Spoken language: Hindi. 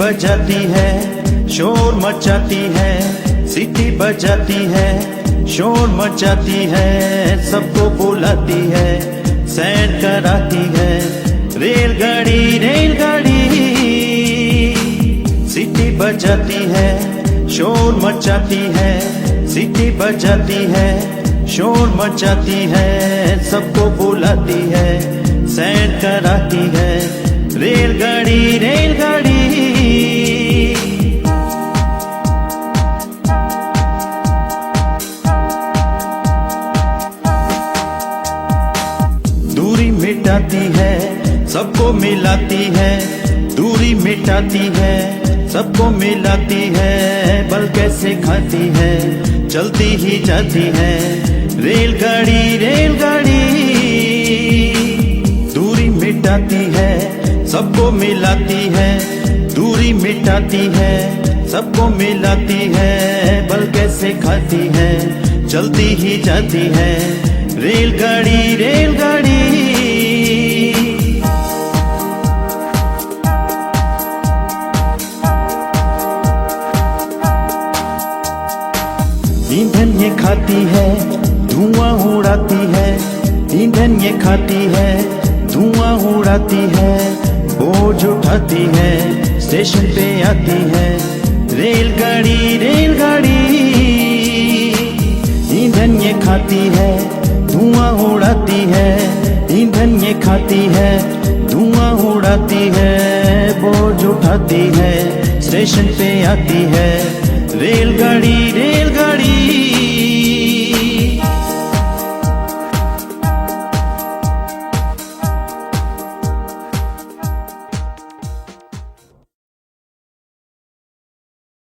बजाती है, शोर मचाती है, सीटी बजाती है, शोर मचाती है, सबको बुलाती है, सैर कराती है। रेलगाड़ी रेलगाड़ी सीटी बजाती है, शोर मचाती है, सीटी बजाती है, शोर मचाती है, सबको बुलाती है, सैर कराती है। रेलगाड़ी रेलगाड़ी दूरी मिटाती है, सबको मिलाती है, दूरी मिटाती है, सबको मिलाती है, बल कैसे खाती है, चलती ही जाती है। रेलगाड़ी रेलगाड़ी दूरी मिटाती है, सबको मिलाती है, दूरी मिटाती है, सबको मिलाती है, बल कैसे खाती है, चलती ही जाती है। रेलगाड़ी रेलगाड़ी ईंधन ये खाती है, धुआं उड़ाती है, ईंधन ये खाती है, धुआं उड़ाती है, बोझ उठाती है, स्टेशन पे आती है। रेलगाड़ी रेलगाड़ी ईंधन ये खाती है, धुआं उड़ाती है, ईंधन ये खाती है, धुआं उड़ाती है, बोझ उठाती है, स्टेशन पे आती है। रेलगाड़ी रेलगाड़ी